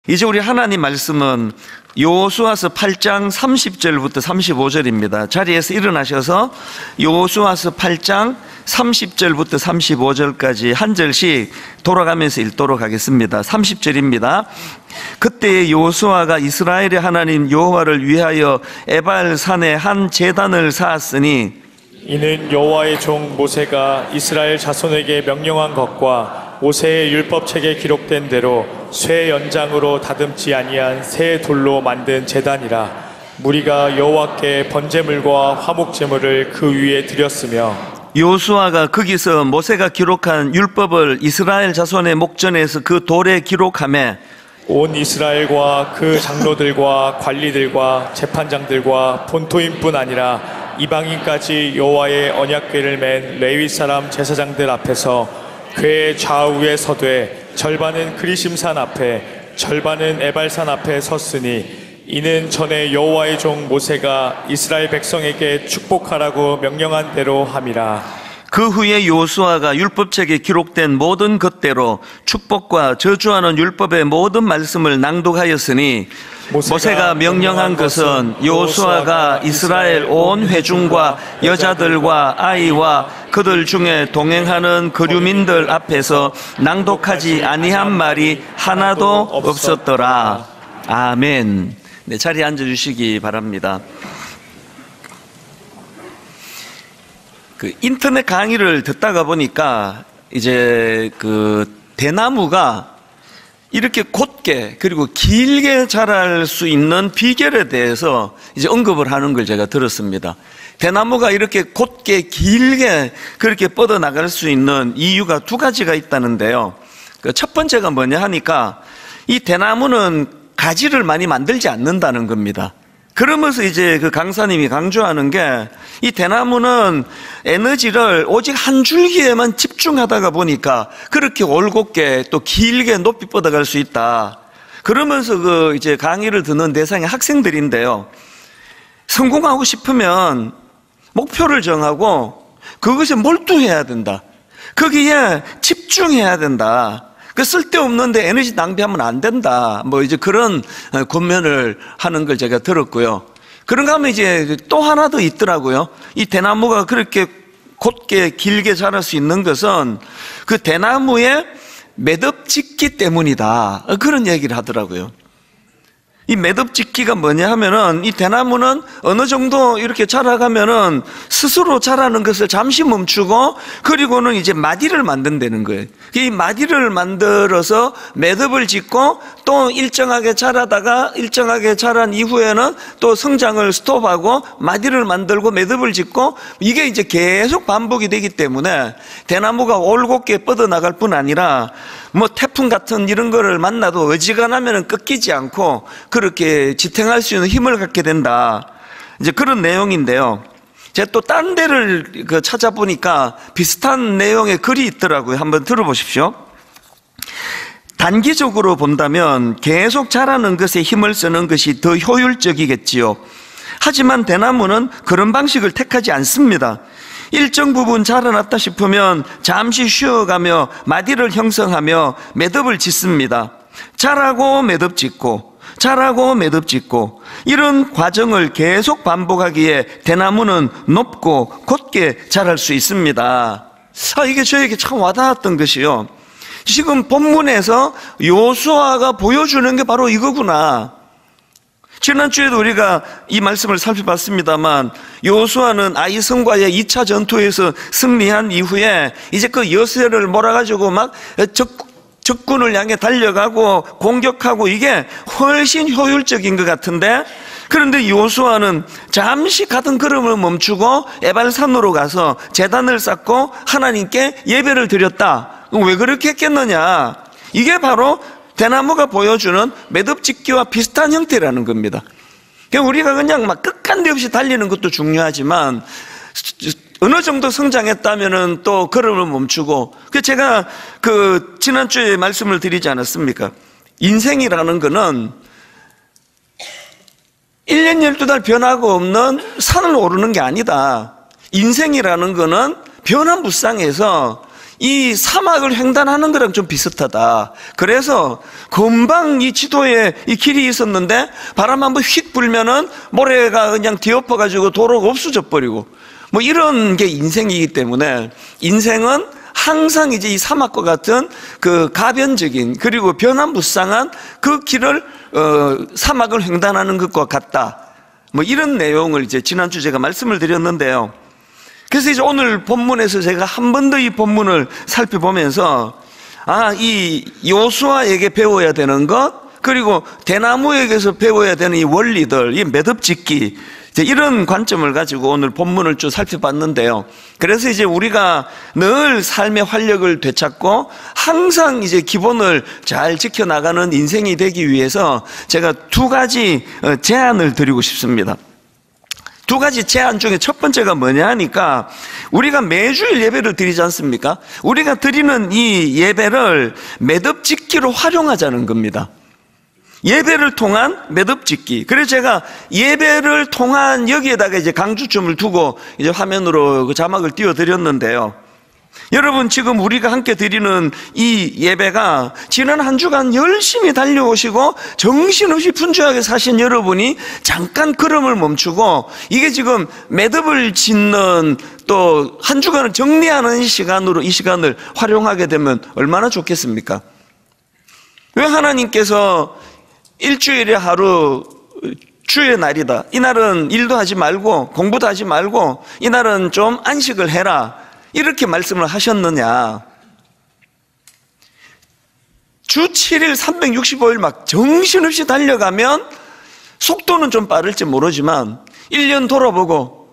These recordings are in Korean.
이제 우리 하나님 말씀은 여호수아서 8장 30절부터 35절입니다. 자리에서 일어나셔서 여호수아서 8장 30절부터 35절까지 한 절씩 돌아가면서 읽도록 하겠습니다. 30절입니다. 그때 여호수아가 이스라엘의 하나님 여호와를 위하여 에발 산에 한 제단을 쌓았으니 이는 여호와의 종 모세가 이스라엘 자손에게 명령한 것과 모세의 율법책에 기록된 대로 쇠 연장으로 다듬지 아니한 새 돌로 만든 제단이라. 무리가 여호와께 번제물과 화목제물을 그 위에 드렸으며 여호수아가 거기서 모세가 기록한 율법을 이스라엘 자손의 목전에서 그 돌에 기록하며 온 이스라엘과 그 장로들과 관리들과 재판장들과 본토인뿐 아니라 이방인까지 여호와의 언약궤를 맨 레위 사람 제사장들 앞에서 궤 좌우에 서되 절반은 그리심산 앞에 절반은 에발산 앞에 섰으니 이는 전에 여호와의 종 모세가 이스라엘 백성에게 축복하라고 명령한 대로 함이라. 그 후에 여호수아가 율법책에 기록된 모든 것대로 축복과 저주하는 율법의 모든 말씀을 낭독하였으니 모세가 명령한 것은 여호수아가 이스라엘 온 회중과 여자들과 아이와 그들 중에 동행하는 거류민들 앞에서 낭독하지 아니한 말이 하나도 없었더라. 아멘. 네, 자리에 앉아주시기 바랍니다. 그 인터넷 강의를 듣다가 보니까 이제 그 대나무가 이렇게 곧게 그리고 길게 자랄 수 있는 비결에 대해서 이제 언급을 하는 걸 제가 들었습니다. 대나무가 이렇게 곧게 길게 그렇게 뻗어나갈 수 있는 이유가 두 가지가 있다는데요. 그 첫 번째가 뭐냐 하니까 이 대나무는 가지를 많이 만들지 않는다는 겁니다. 그러면서 이제 그 강사님이 강조하는 게 이 대나무는 에너지를 오직 한 줄기에만 집중하다가 보니까 그렇게 올곧게 또 길게 높이 뻗어갈 수 있다. 그러면서 그 이제 강의를 듣는 대상이 학생들인데요. 성공하고 싶으면 목표를 정하고 그것에 몰두해야 된다. 거기에 집중해야 된다. 그 쓸데없는데 에너지 낭비하면 안 된다. 뭐 이제 그런 권면을 하는 걸 제가 들었고요. 그런가 하면 이제 또 하나 더 있더라고요. 이 대나무가 그렇게 곧게 길게 자랄 수 있는 것은 그 대나무에 매듭짓기 때문이다. 그런 얘기를 하더라고요. 이 매듭짓기가 뭐냐 하면은 이 대나무는 어느 정도 이렇게 자라가면은 스스로 자라는 것을 잠시 멈추고 그리고는 이제 마디를 만든다는 거예요. 이 마디를 만들어서 매듭을 짓고 또 일정하게 자라다가 일정하게 자란 이후에는 또 성장을 스톱하고 마디를 만들고 매듭을 짓고 이게 이제 계속 반복이 되기 때문에 대나무가 올곧게 뻗어나갈 뿐 아니라 뭐 태풍 같은 이런 거를 만나도 어지간하면 끊기지 않고 그렇게 지탱할 수 있는 힘을 갖게 된다. 이제 그런 내용인데요. 제가 또 딴 데를 찾아보니까 비슷한 내용의 글이 있더라고요. 한번 들어보십시오. 단기적으로 본다면 계속 자라는 것에 힘을 쓰는 것이 더 효율적이겠지요. 하지만 대나무는 그런 방식을 택하지 않습니다. 일정 부분 자라났다 싶으면 잠시 쉬어가며 마디를 형성하며 매듭을 짓습니다. 자라고 매듭 짓고 자라고 매듭 짓고 이런 과정을 계속 반복하기에 대나무는 높고 곧게 자랄 수 있습니다. 이게 저에게 참 와닿았던 것이요. 지금 본문에서 여호수아가 보여주는 게 바로 이거구나. 지난주에도 우리가 이 말씀을 살펴봤습니다만 여호수아는 아이성과의 2차 전투에서 승리한 이후에 이제 그 여세를 몰아가지고 막 적군을 향해 달려가고 공격하고 이게 훨씬 효율적인 것 같은데 그런데 여호수아는 잠시 가던 걸음을 멈추고 에발산으로 가서 제단을 쌓고 하나님께 예배를 드렸다. 왜 그렇게 했겠느냐? 이게 바로 대나무가 보여주는 매듭짓기와 비슷한 형태라는 겁니다. 우리가 그냥 막 끝간데 없이 달리는 것도 중요하지만 어느 정도 성장했다면은 또 걸음을 멈추고 제가 지난주에 말씀을 드리지 않았습니까? 인생이라는 거는 1년 12달 변화가 없는 산을 오르는 게 아니다. 인생이라는 거는 변화무쌍해서 이 사막을 횡단하는 거랑 좀 비슷하다. 그래서 금방 이 지도에 이 길이 있었는데 바람 한번 휙 불면은 모래가 그냥 뒤엎어가지고 도로가 없어져 버리고 뭐 이런 게 인생이기 때문에 인생은 항상 이제 이 사막과 같은 그 가변적인 그리고 변화무쌍한 그 길을 사막을 횡단하는 것과 같다. 뭐 이런 내용을 이제 지난주 제가 말씀을 드렸는데요. 그래서 이제 오늘 본문에서 제가 한 번 더 이 본문을 살펴보면서 이 요수아에게 배워야 되는 것 그리고 대나무에게서 배워야 되는 이 원리들, 이 매듭짓기 이런 관점을 가지고 오늘 본문을 쭉 살펴봤는데요. 그래서 이제 우리가 늘 삶의 활력을 되찾고 항상 이제 기본을 잘 지켜나가는 인생이 되기 위해서 제가 두 가지 제안을 드리고 싶습니다. 두 가지 제안 중에 첫 번째가 뭐냐 하니까 우리가 매주일 예배를 드리지 않습니까? 우리가 드리는 이 예배를 매듭짓기로 활용하자는 겁니다. 예배를 통한 매듭짓기. 그래서 제가 예배를 통한 여기에다가 이제 강조점을 두고 이제 화면으로 그 자막을 띄워드렸는데요. 여러분 지금 우리가 함께 드리는 이 예배가 지난 한 주간 열심히 달려오시고 정신없이 분주하게 사신 여러분이 잠깐 걸음을 멈추고 이게 지금 매듭을 짓는 또 한 주간을 정리하는 시간으로 이 시간을 활용하게 되면 얼마나 좋겠습니까? 왜 하나님께서 일주일에 하루 주의 날이다. 이날은 일도 하지 말고 공부도 하지 말고 이날은 좀 안식을 해라. 이렇게 말씀을 하셨느냐. 주 7일 365일 막 정신없이 달려가면 속도는 좀 빠를지 모르지만 1년 돌아보고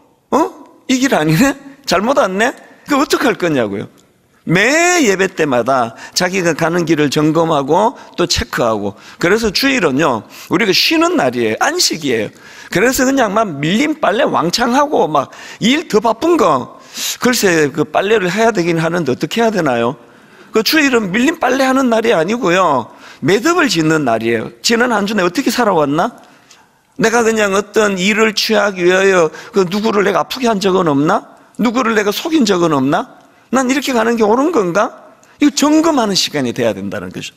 이 길 아니네? 잘못 왔네? 그거 어떡할 거냐고요. 매 예배 때마다 자기가 가는 길을 점검하고 또 체크하고 그래서 주일은요 우리가 쉬는 날이에요. 안식이에요. 그래서 그냥 막 밀린 빨래 왕창하고 막 일 더 바쁜 거 글쎄 그 빨래를 해야 되긴 하는데 어떻게 해야 되나요? 그 주일은 밀린 빨래 하는 날이 아니고요 매듭을 짓는 날이에요. 지난 한 주 내가 어떻게 살아왔나? 내가 그냥 어떤 일을 취하기 위하여 그 누구를 내가 아프게 한 적은 없나? 누구를 내가 속인 적은 없나? 난 이렇게 가는 게 옳은 건가? 이거 점검하는 시간이 돼야 된다는 거죠.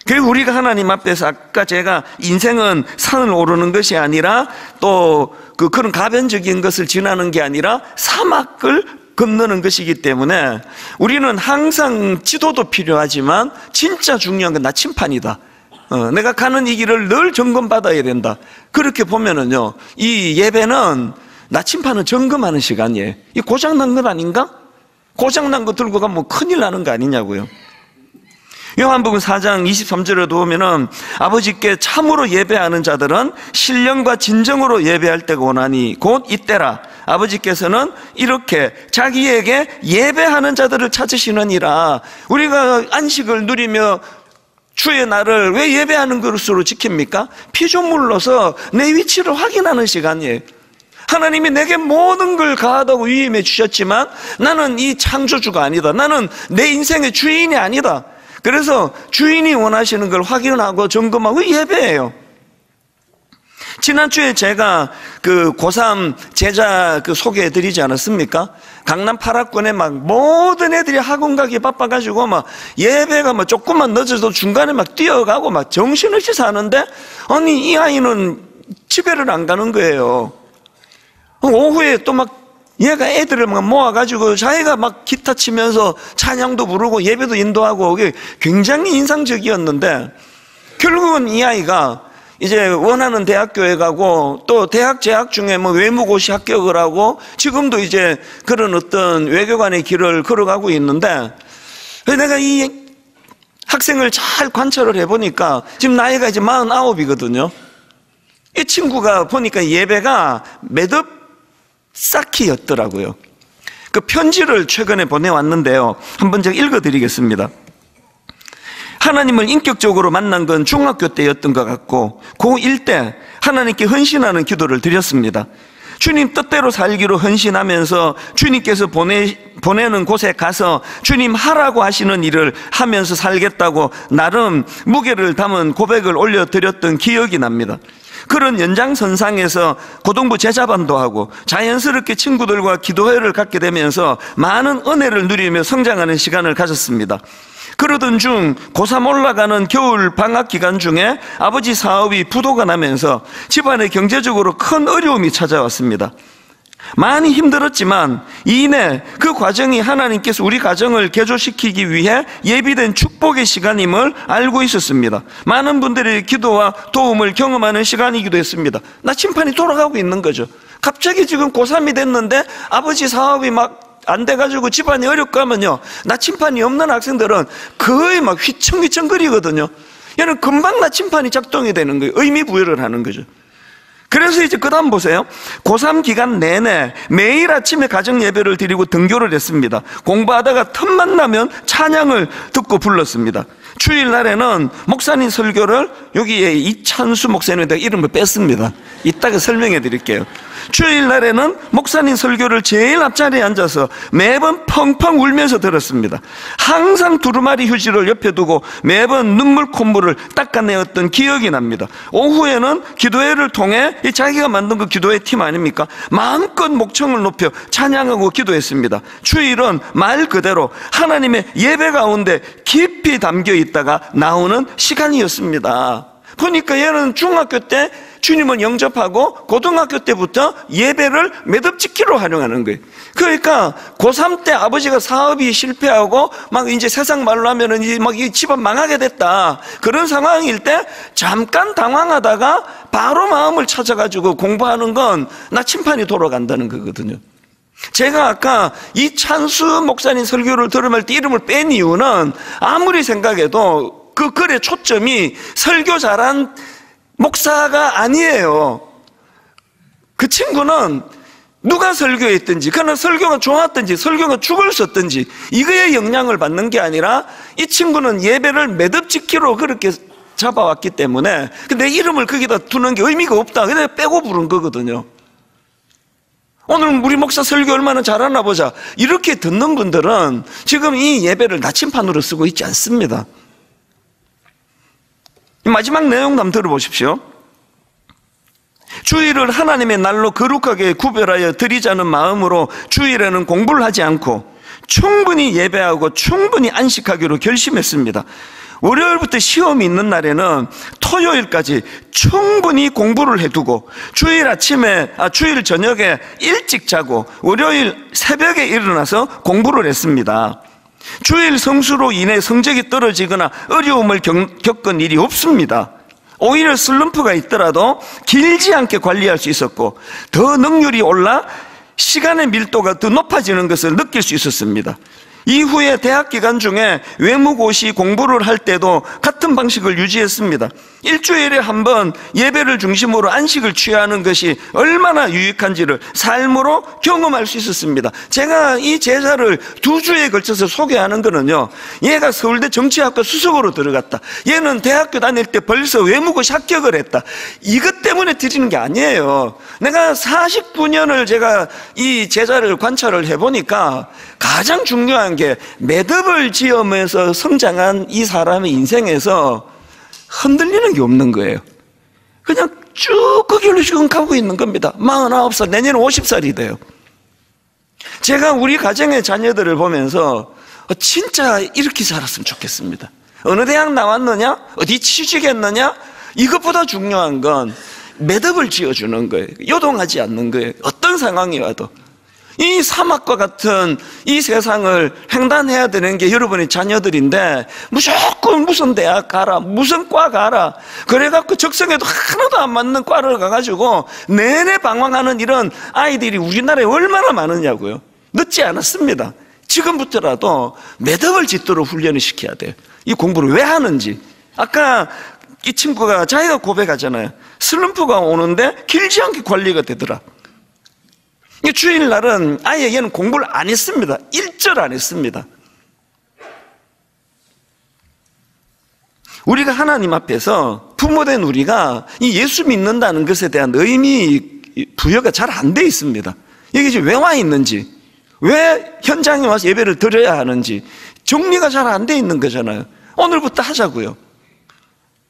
그리고 우리가 하나님 앞에서 아까 제가 인생은 산을 오르는 것이 아니라 또 그런 가변적인 것을 지나는 게 아니라 사막을 건너는 것이기 때문에 우리는 항상 지도도 필요하지만 진짜 중요한 건 나침판이다. 내가 가는 이 길을 늘 점검받아야 된다. 그렇게 보면은요, 이 예배는 나침판은 점검하는 시간이에요. 이 고장난 것 아닌가? 고장난 거 들고 가면 큰일 나는 거 아니냐고요. 요한복음 4장 23절에 보면은 아버지께 참으로 예배하는 자들은 신령과 진정으로 예배할 때가 오나니 곧 이때라. 아버지께서는 이렇게 자기에게 예배하는 자들을 찾으시느니라. 우리가 안식을 누리며 주의 날을 왜 예배하는 것으로 지킵니까? 피조물로서 내 위치를 확인하는 시간이에요. 하나님이 내게 모든 걸 가하다고 위임해 주셨지만 나는 이 창조주가 아니다. 나는 내 인생의 주인이 아니다. 그래서 주인이 원하시는 걸 확인하고 점검하고 예배해요. 지난주에 제가 그 고3 제자 소개해 드리지 않았습니까? 강남 8학군에 막 모든 애들이 학원 가기 바빠가지고 막 예배가 막 조금만 늦어도 중간에 막 뛰어가고 막 정신없이 사는데 아니 이 아이는 집에를 안 가는 거예요. 오후에 또 막 얘가 애들을 막 모아가지고 자기가 막 기타 치면서 찬양도 부르고 예배도 인도하고 그게 굉장히 인상적이었는데 결국은 이 아이가 이제 원하는 대학교에 가고 또 대학 재학 중에 뭐 외무고시 합격을 하고 지금도 이제 그런 어떤 외교관의 길을 걸어가고 있는데 내가 이 학생을 잘 관찰을 해보니까 지금 나이가 이제 49이거든요. 이 친구가 보니까 예배가 매듭 쌓기였더라고요. 그 편지를 최근에 보내왔는데요. 한번 제가 읽어드리겠습니다. 하나님을 인격적으로 만난 건 중학교 때였던 것 같고 고1 때 하나님께 헌신하는 기도를 드렸습니다. 주님 뜻대로 살기로 헌신하면서 주님께서 보내는 곳에 가서 주님 하라고 하시는 일을 하면서 살겠다고 나름 무게를 담은 고백을 올려드렸던 기억이 납니다. 그런 연장선상에서 고등부 제자반도 하고 자연스럽게 친구들과 기도회를 갖게 되면서 많은 은혜를 누리며 성장하는 시간을 가졌습니다. 그러던 중 고3 올라가는 겨울 방학 기간 중에 아버지 사업이 부도가 나면서 집안에 경제적으로 큰 어려움이 찾아왔습니다. 많이 힘들었지만 이내 그 과정이 하나님께서 우리 가정을 개조시키기 위해 예비된 축복의 시간임을 알고 있었습니다. 많은 분들이 기도와 도움을 경험하는 시간이기도 했습니다. 나침판이 돌아가고 있는 거죠. 갑자기 지금 고3이 됐는데 아버지 사업이 막 안 돼가지고 집안이 어렵고 하면요, 나침판이 없는 학생들은 거의 막 휘청휘청거리거든요. 얘는 금방 나침판이 작동이 되는 거예요. 의미 부여를 하는 거죠. 그래서 이제 그 다음 보세요. 고3 기간 내내 매일 아침에 가정 예배를 드리고 등교를 했습니다. 공부하다가 틈만 나면 찬양을 듣고 불렀습니다. 주일날에는 목사님 설교를, 여기에 이찬수 목사님에다 이름을 뺐습니다. 이따가 설명해 드릴게요. 주일날에는 목사님 설교를 제일 앞자리에 앉아서 매번 펑펑 울면서 들었습니다. 항상 두루마리 휴지를 옆에 두고 매번 눈물 콧물을 닦아내었던 기억이 납니다. 오후에는 기도회를 통해 이 자기가 만든 그 기도회 팀 아닙니까? 마음껏 목청을 높여 찬양하고 기도했습니다. 주일은 말 그대로 하나님의 예배 가운데 깊이 담겨 있다가 나오는 시간이었습니다. 보니까 얘는 중학교 때 주님은 영접하고 고등학교 때부터 예배를 매듭짓기로 활용하는 거예요. 그러니까 고3 때 아버지가 사업이 실패하고 막 이제 세상 말로 하면은 이제 막 이 집안 망하게 됐다, 그런 상황일 때 잠깐 당황하다가 바로 마음을 찾아가지고 공부하는 건 나침판이 돌아간다는 거거든요. 제가 아까 이찬수 목사님 설교를 들으면 때 이름을 뺀 이유는 아무리 생각해도 그 글의 초점이 설교 잘한 목사가 아니에요. 그 친구는 누가 설교했든지, 그는 설교가 좋았든지 설교가 죽을 썼든지 이거에 영향을 받는 게 아니라 이 친구는 예배를 매듭짓기로 그렇게 잡아왔기 때문에 내 이름을 거기다 두는 게 의미가 없다, 그냥 빼고 부른 거거든요. 오늘 우리 목사 설교 얼마나 잘하나 보자, 이렇게 듣는 분들은 지금 이 예배를 나침판으로 쓰고 있지 않습니다. 마지막 내용 한번 들어보십시오. 주일을 하나님의 날로 거룩하게 구별하여 드리자는 마음으로 주일에는 공부를 하지 않고 충분히 예배하고 충분히 안식하기로 결심했습니다. 월요일부터 시험이 있는 날에는 토요일까지 충분히 공부를 해두고 주일 저녁에 일찍 자고 월요일 새벽에 일어나서 공부를 했습니다. 주일 성수로 인해 성적이 떨어지거나 어려움을 겪은 일이 없습니다. 오히려 슬럼프가 있더라도 길지 않게 관리할 수 있었고 더 능률이 올라 시간의 밀도가 더 높아지는 것을 느낄 수 있었습니다. 이후에 대학 기간 중에 외무고시 공부를 할 때도 같은 방식을 유지했습니다. 일주일에 한 번 예배를 중심으로 안식을 취하는 것이 얼마나 유익한지를 삶으로 경험할 수 있었습니다. 제가 이 제자를 2주에 걸쳐서 소개하는 거는요, 얘가 서울대 정치학과 수석으로 들어갔다, 얘는 대학교 다닐 때 벌써 외무고시 합격을 했다, 이것 때문에 드리는 게 아니에요. 내가 49년을 제가 이 제자를 관찰을 해보니까 가장 중요한 게 매듭을 지으면서 성장한 이 사람의 인생에서 흔들리는 게 없는 거예요. 그냥 쭉 그 길로 지금 가고 있는 겁니다. 49살, 내년에 50살이 돼요. 제가 우리 가정의 자녀들을 보면서 진짜 이렇게 살았으면 좋겠습니다. 어느 대학 나왔느냐, 어디 취직했느냐, 이것보다 중요한 건 매듭을 지어주는 거예요. 요동하지 않는 거예요. 어떤 상황이 와도. 이 사막과 같은 이 세상을 횡단해야 되는 게 여러분의 자녀들인데 무조건 무슨 대학 가라, 무슨 과 가라, 그래갖고 적성에도 하나도 안 맞는 과를 가가지고 내내 방황하는 이런 아이들이 우리나라에 얼마나 많으냐고요. 늦지 않았습니다. 지금부터라도 매듭을 짓도록 훈련을 시켜야 돼요. 이 공부를 왜 하는지. 아까 이 친구가 자기가 고백하잖아요. 슬럼프가 오는데 길지 않게 관리가 되더라. 주일날은 아예 얘는 공부를 안 했습니다. 1절 안 했습니다. 우리가 하나님 앞에서 부모된 우리가 이 예수 믿는다는 것에 대한 의미 부여가 잘 안 돼 있습니다. 여기 지금 왜 와 있는지, 왜 현장에 와서 예배를 드려야 하는지 정리가 잘 안 돼 있는 거잖아요. 오늘부터 하자고요.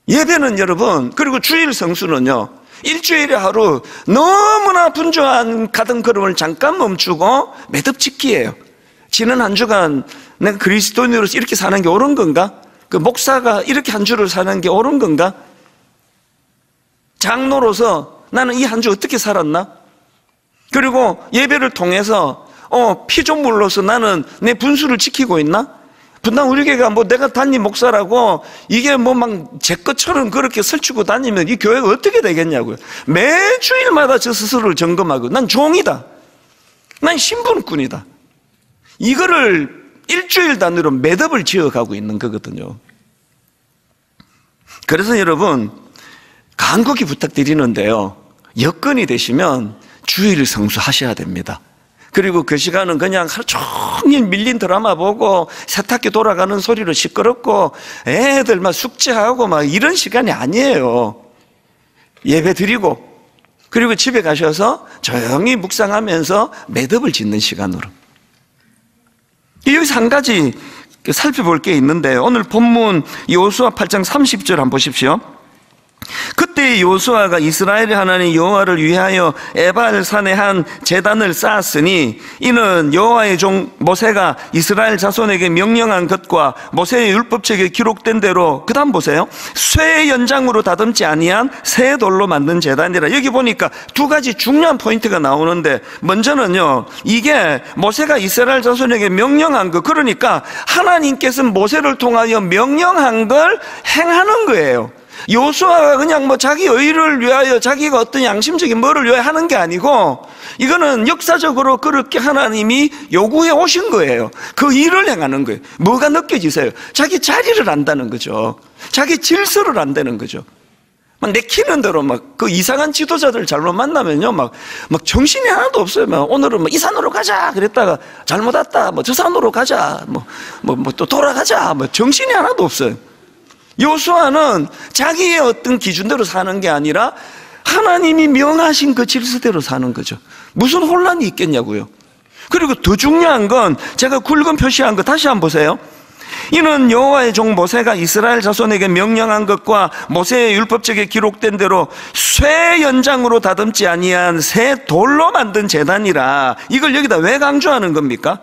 예배는 여러분, 그리고 주일 성수는요, 일주일에 하루 너무나 분주한 가던 걸음을 잠깐 멈추고 매듭 짓기예요. 지난 한 주간 내가 그리스도인으로서 이렇게 사는 게 옳은 건가? 그 목사가 이렇게 한 주를 사는 게 옳은 건가? 장로로서 나는 이 한 주 어떻게 살았나? 그리고 예배를 통해서 피조물로서 나는 내 분수를 지키고 있나? 분당 우리 교회가 뭐 내가 담임 목사라고 이게 뭐 막 제 것처럼 그렇게 설치고 다니면 이 교회가 어떻게 되겠냐고요. 매주일마다 저 스스로를 점검하고 난 종이다. 난 신분꾼이다. 이거를 일주일 단위로 매듭을 지어가고 있는 거거든요. 그래서 여러분 간곡히 부탁드리는데요. 여건이 되시면 주일 성수하셔야 됩니다. 그리고 그 시간은 그냥 하루 종일 밀린 드라마 보고 세탁기 돌아가는 소리로 시끄럽고 애들 막 숙제하고 막 이런 시간이 아니에요. 예배 드리고 그리고 집에 가셔서 조용히 묵상하면서 매듭을 짓는 시간으로. 여기서 한 가지 살펴볼 게 있는데 오늘 본문 여호수아 8장 30절 한번 보십시오. 그때 여호수아가 이스라엘의 하나님 여호와를 위하여 에발 산에 한 제단을 쌓았으니 이는 여호와의 종 모세가 이스라엘 자손에게 명령한 것과 모세의 율법책에 기록된 대로 그 다음 보세요. 쇠 연장으로 다듬지 아니한 새 돌로 만든 제단이라. 여기 보니까 두 가지 중요한 포인트가 나오는데 먼저는요, 이게 모세가 이스라엘 자손에게 명령한 것, 그러니까 하나님께서 모세를 통하여 명령한 걸 행하는 거예요. 여호수아가 그냥 뭐 자기 의를 위하여 자기가 어떤 양심적인 뭐를 위하여 하는 게 아니고 이거는 역사적으로 그렇게 하나님이 요구해 오신 거예요. 그 일을 행하는 거예요. 뭐가 느껴지세요? 자기 자리를 안다는 거죠. 자기 질서를 안다는 거죠. 막 내키는 대로 막 그 이상한 지도자들 잘못 만나면요 막 정신이 하나도 없어요. 막 오늘은 뭐 이 산으로 가자 그랬다가 잘못 왔다 뭐 저 산으로 가자 뭐 또 돌아가자 뭐 정신이 하나도 없어요. 여호수아는 자기의 어떤 기준대로 사는 게 아니라 하나님이 명하신 그 질서대로 사는 거죠. 무슨 혼란이 있겠냐고요. 그리고 더 중요한 건 제가 굵은 표시한 거 다시 한번 보세요. 이는 여호와의 종 모세가 이스라엘 자손에게 명령한 것과 모세의 율법책에 기록된 대로 쇠 연장으로 다듬지 아니한 새 돌로 만든 제단이라. 이걸 여기다 왜 강조하는 겁니까?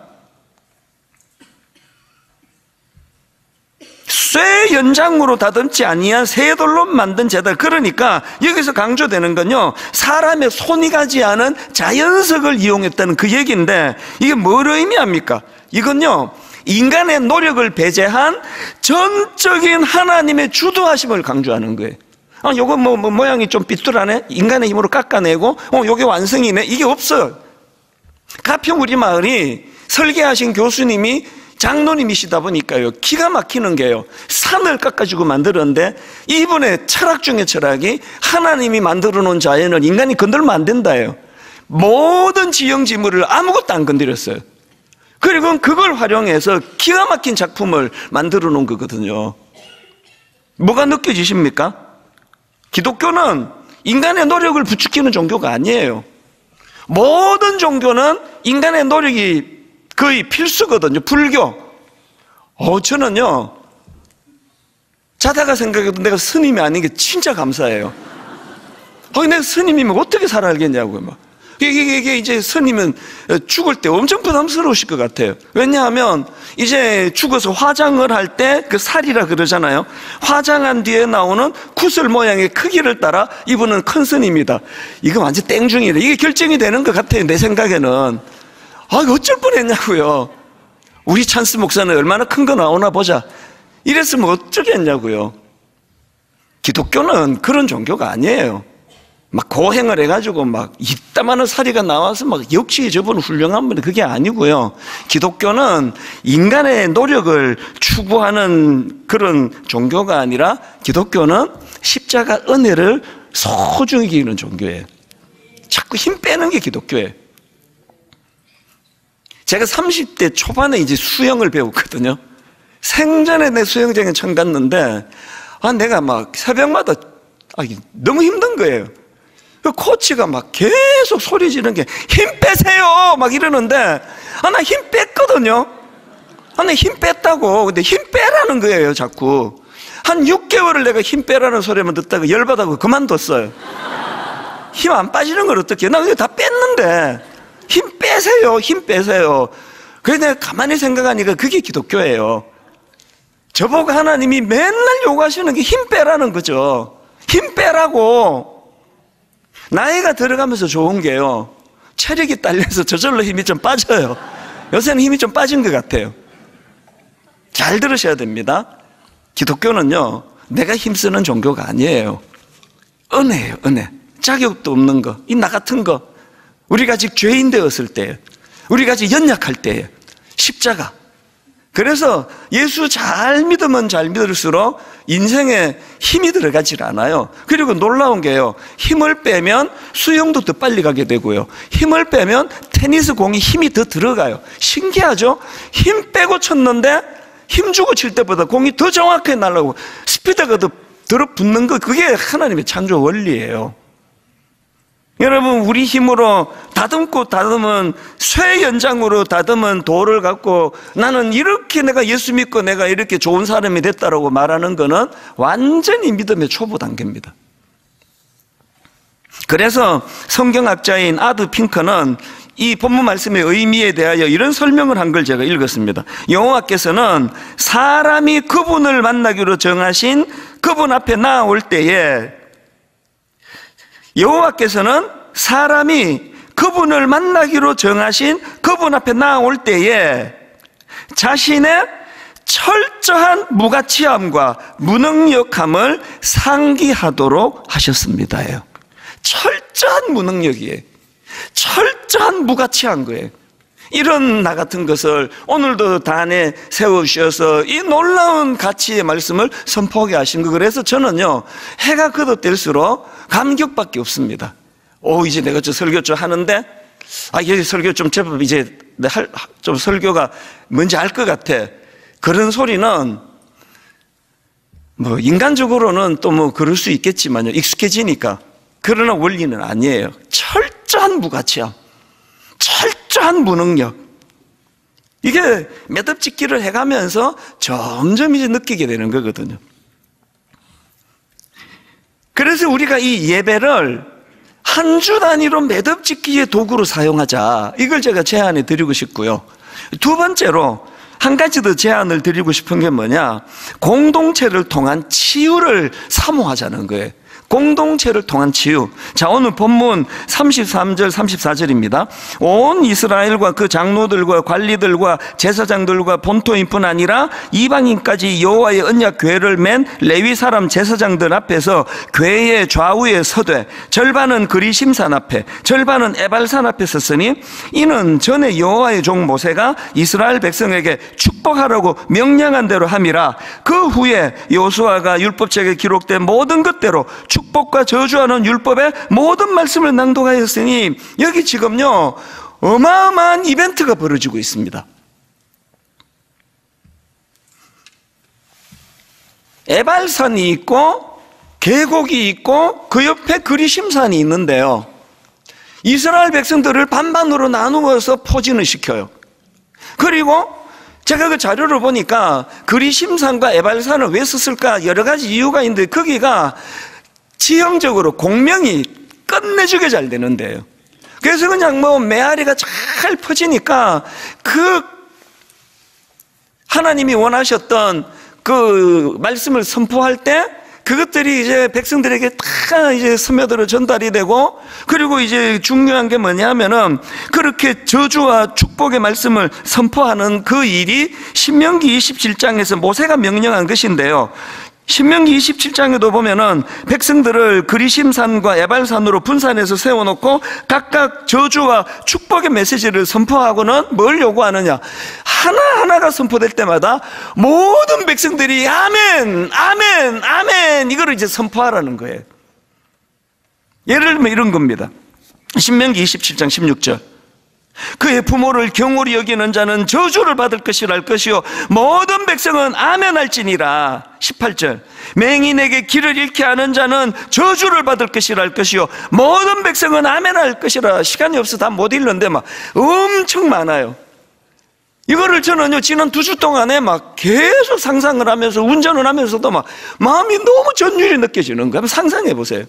쇠 연장으로 다듬지 아니한 새 돌로 만든 제단. 그러니까 여기서 강조되는 건요, 사람의 손이 가지 않은 자연석을 이용했다는 그 얘기인데 이게 뭘 의미합니까? 이건요, 인간의 노력을 배제한 전적인 하나님의 주도하심을 강조하는 거예요. 요거 모양이 좀 삐뚤하네? 인간의 힘으로 깎아내고 요게 완성이네? 이게 없어요. 가평 우리 마을이 설계하신 교수님이 장로님이시다 보니까요, 기가 막히는 게요, 산을 깎아주고 만들었는데 이분의 철학 중의 철학이 하나님이 만들어 놓은 자연을 인간이 건들면 안 된다예요. 모든 지형지물을 아무것도 안 건드렸어요. 그리고 그걸 활용해서 기가 막힌 작품을 만들어 놓은 거거든요. 뭐가 느껴지십니까? 기독교는 인간의 노력을 부추기는 종교가 아니에요. 모든 종교는 인간의 노력이 거의 필수거든요. 불교. 저는요, 자다가 생각해도 내가 스님이 아닌 게 진짜 감사해요. 내가 스님이면 어떻게 살아 알겠냐고요. 막. 이게 이제 스님은 죽을 때 엄청 부담스러우실 것 같아요. 왜냐하면 이제 죽어서 화장을 할 때 그 살이라 그러잖아요. 화장한 뒤에 나오는 구슬 모양의 크기를 따라 이분은 큰 스님이다. 이거 완전 땡중이다. 이게 결정이 되는 것 같아요. 내 생각에는. 어쩔 뻔했냐고요. 우리 찬스 목사는 얼마나 큰 거 나오나 보자. 이랬으면 어쩌겠냐고요. 기독교는 그런 종교가 아니에요. 막 고행을 해가지고 막 이따만한 사리가 나와서 막 역시 저분 훌륭한 분, 그게 아니고요. 기독교는 인간의 노력을 추구하는 그런 종교가 아니라 기독교는 십자가 은혜를 소중히 여기는 종교예요. 자꾸 힘 빼는 게 기독교예요. 제가 30대 초반에 이제 수영을 배웠거든요. 생전에 내 수영장에 처음 갔는데 내가 막 새벽마다 너무 힘든 거예요. 그 코치가 막 계속 소리 지르는 게 힘 빼세요 막 이러는데 나 힘 뺐거든요. 나 힘 뺐다고. 근데 힘 빼라는 거예요 자꾸. 한 6개월을 내가 힘 빼라는 소리만 듣다가 열받아서 그만뒀어요. 힘 안 빠지는 걸 어떻게? 나 그냥 다 뺐는데. 힘 빼세요. 힘 빼세요. 그래서 내가 가만히 생각하니까 그게 기독교예요. 저보고 하나님이 맨날 요구하시는 게 힘 빼라는 거죠. 힘 빼라고. 나이가 들어가면서 좋은 게요, 체력이 딸려서 저절로 힘이 좀 빠져요. 요새는 힘이 좀 빠진 것 같아요. 잘 들으셔야 됩니다. 기독교는요, 내가 힘쓰는 종교가 아니에요. 은혜예요, 은혜. 자격도 없는 거, 이 나 같은 거, 우리가 아직 죄인 되었을 때, 우리가 아직 연약할 때, 십자가. 그래서 예수 잘 믿으면 잘 믿을수록 인생에 힘이 들어가질 않아요. 그리고 놀라운 게요, 힘을 빼면 수영도 더 빨리 가게 되고요, 힘을 빼면 테니스 공이 힘이 더 들어가요. 신기하죠? 힘 빼고 쳤는데 힘 주고 칠 때보다 공이 더 정확하게 날아가고 스피드가 더 들어붙는 거, 그게 하나님의 창조 원리예요. 여러분, 우리 힘으로 다듬고 다듬은 쇠 연장으로 다듬은 돌을 갖고 나는 이렇게 내가 예수 믿고 내가 이렇게 좋은 사람이 됐다라고 말하는 거는 완전히 믿음의 초보 단계입니다. 그래서 성경학자인 아드 핑커는 이 본문 말씀의 의미에 대하여 이런 설명을 한 걸 제가 읽었습니다. 여호와께서는 사람이 그분을 만나기로 정하신 그분 앞에 나아올 때에, 여호와께서는 사람이 그분을 만나기로 정하신 그분 앞에 나아올 때에 자신의 철저한 무가치함과 무능력함을 상기하도록 하셨습니다예요. 철저한 무능력이에요. 철저한 무가치한 거예요. 이런 나 같은 것을 오늘도 단에 세우셔서 이 놀라운 가치의 말씀을 선포하게 하신 거. 그래서 저는요, 해가 거듭될수록 감격밖에 없습니다. 이제 내가 저 설교 좀 하는데, 이제 설교 좀 제법 이제 좀 설교가 뭔지 알 것 같아. 그런 소리는 뭐 인간적으로는 또 뭐 그럴 수 있겠지만요, 익숙해지니까. 그러나 원리는 아니에요. 철저한 무가치함, 철저한 무능력. 이게 매듭짓기를 해가면서 점점 이제 느끼게 되는 거거든요. 그래서 우리가 이 예배를 한 주 단위로 매듭짓기의 도구로 사용하자, 이걸 제가 제안해 드리고 싶고요. 두 번째로 한 가지 더 제안을 드리고 싶은 게 뭐냐, 공동체를 통한 치유를 사모하자는 거예요. 공동체를 통한 치유. 자, 오늘 본문 33절 34절입니다. 온 이스라엘과 그 장로들과 관리들과 제사장들과 본토인뿐 아니라 이방인까지 여호와의 언약 궤를 맨 레위 사람 제사장들 앞에서 궤의 좌우에 서되 절반은 그리심산 앞에 절반은 에발산 앞에 섰으니 이는 전에 여호와의 종 모세가 이스라엘 백성에게 축복하라고 명령한 대로 함이라. 그 후에 여호수아가 율법책에 기록된 모든 것대로 축복과 저주하는 율법의 모든 말씀을 낭독하였으니, 여기 지금요 어마어마한 이벤트가 벌어지고 있습니다. 에발산이 있고 계곡이 있고 그 옆에 그리심산이 있는데요, 이스라엘 백성들을 반반으로 나누어서 포진을 시켜요. 그리고 제가 그 자료를 보니까 그리심산과 에발산을 왜 썼을까 여러 가지 이유가 있는데, 거기가 지형적으로 공명이 끝내주게 잘 되는데요. 그래서 그냥 뭐 메아리가 잘 퍼지니까 그 하나님이 원하셨던 그 말씀을 선포할 때 그것들이 이제 백성들에게 다 이제 스며들어 전달이 되고, 그리고 이제 중요한 게 뭐냐면은 그렇게 저주와 축복의 말씀을 선포하는 그 일이 신명기 27장에서 모세가 명령한 것인데요, 신명기 27장에도 보면은 백성들을 그리심산과 에발산으로 분산해서 세워놓고 각각 저주와 축복의 메시지를 선포하고는 뭘 요구하느냐, 하나하나가 선포될 때마다 모든 백성들이 아멘, 아멘, 아멘 이거를 이제 선포하라는 거예요. 예를 들면 이런 겁니다. 신명기 27장 16절. 그의 부모를 경홀히 여기는 자는 저주를 받을 것이라 할 것이요 모든 백성은 아멘 할지니라. 18절. 맹인에게 길을 잃게 하는 자는 저주를 받을 것이라 할 것이요 모든 백성은 아멘 할 것이라. 시간이 없어 다 못 읽는데 막 엄청 많아요. 이거를 저는요 지난 2주 동안에 막 계속 상상을 하면서 운전을 하면서도 막 마음이 너무 전율이 느껴지는 거예요. 한번 상상해 보세요.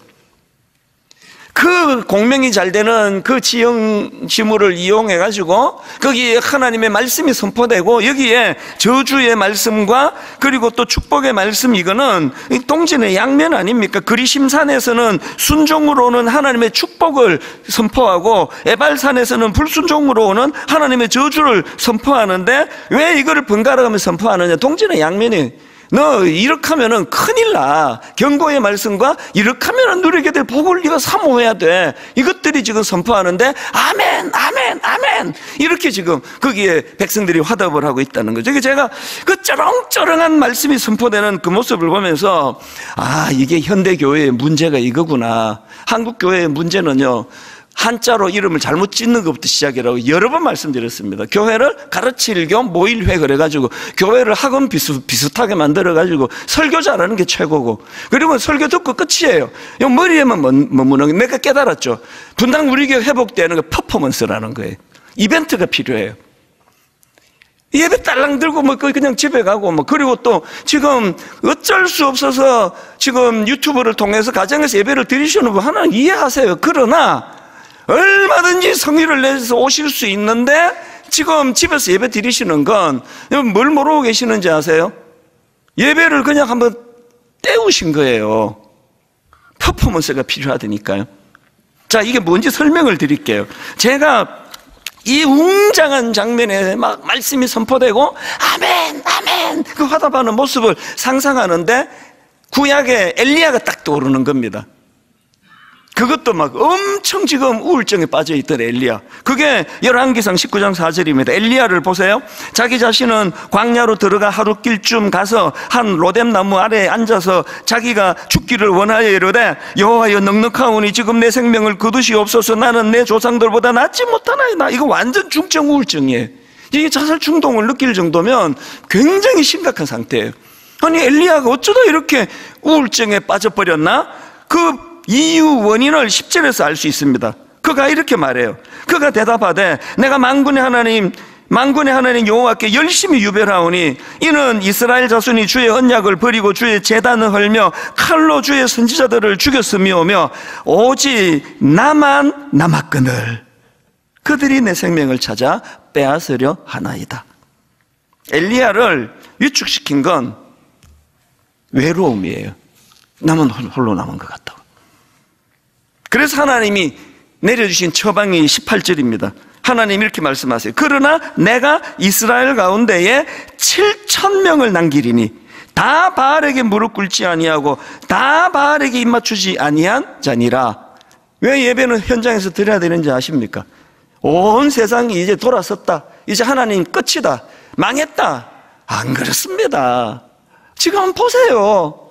그 공명이 잘 되는 그 지형지물을 이용해 가지고 거기에 하나님의 말씀이 선포되고 여기에 저주의 말씀과 그리고 또 축복의 말씀, 이거는 동전의 양면 아닙니까? 그리심산에서는 순종으로 오는 하나님의 축복을 선포하고 에발산에서는 불순종으로 오는 하나님의 저주를 선포하는데 왜 이거를 번갈아 가면서 선포하느냐? 동전의 양면이, 너 이렇게 하면은 큰일 나. 경고의 말씀과 이렇게 하면은 누리게 될 복을 네가 사모해야 돼. 이것들이 지금 선포하는데 아멘, 아멘, 아멘. 이렇게 지금 거기에 백성들이 화답을 하고 있다는 거죠. 제가 그 쩌렁쩌렁한 말씀이 선포되는 그 모습을 보면서 아, 이게 현대 교회의 문제가 이거구나. 한국 교회의 문제는요, 한자로 이름을 잘못 짓는 것부터 시작이라고 여러 번 말씀드렸습니다. 교회를 가르칠교 모일회 그래가지고 교회를 학원 비슷하게 만들어가지고 설교 잘하는 게 최고고, 그리고 설교 듣고 끝이에요. 요 머리에만 머무는 게, 내가 깨달았죠. 분당 우리 교회 회복되는 게 퍼포먼스라는 거예요. 이벤트가 필요해요. 예배 딸랑 들고 뭐 그냥 집에 가고 뭐, 그리고 또 지금 어쩔 수 없어서 지금 유튜브를 통해서 가정에서 예배를 드리시는 분 하나는 이해하세요. 그러나 얼마든지 성의를 내서 오실 수 있는데 지금 집에서 예배 드리시는 건 뭘 모르고 계시는지 아세요? 예배를 그냥 한번 때우신 거예요. 퍼포먼스가 필요하다니까요. 자, 이게 뭔지 설명을 드릴게요. 제가 이 웅장한 장면에 막 말씀이 선포되고 아멘, 아멘 그 화답하는 모습을 상상하는데 구약에 엘리야가 딱 떠오르는 겁니다. 그것도 막 엄청 지금 우울증에 빠져있던 엘리야. 그게 열왕기상 19장 4절입니다. 엘리야를 보세요. 자기 자신은 광야로 들어가 하룻길쯤 가서 한 로뎀나무 아래에 앉아서 자기가 죽기를 원하여 이르되 여호와여 넉넉하오니 지금 내 생명을 거두시옵소서. 나는 내 조상들보다 낫지 못하나이다. 이거 완전 중증 우울증이에요. 이게 자살 충동을 느낄 정도면 굉장히 심각한 상태예요. 아니, 엘리야가 어쩌다 이렇게 우울증에 빠져버렸나? 그 이유 원인을 10절에서 알 수 있습니다. 그가 이렇게 말해요. 그가 대답하되 내가 만군의 하나님 여호와께 열심히 유별하오니 이는 이스라엘 자손이 주의 언약을 버리고 주의 제단을 헐며 칼로 주의 선지자들을 죽였음이오며 오직 나만 남았거늘 그들이 내 생명을 찾아 빼앗으려 하나이다. 엘리야를 위축시킨 건 외로움이에요. 나만 홀로 남은 것 같다고. 그래서 하나님이 내려주신 처방이 18절입니다. 하나님 이렇게 말씀하세요. 그러나 내가 이스라엘 가운데에 7,000명을 남기리니 다 바알에게 무릎 꿇지 아니하고 다 바알에게 입맞추지 아니한 자니라. 왜 예배는 현장에서 드려야 되는지 아십니까? 온 세상이 이제 돌아섰다. 이제 하나님 끝이다. 망했다. 안 그렇습니다. 지금 한번 보세요.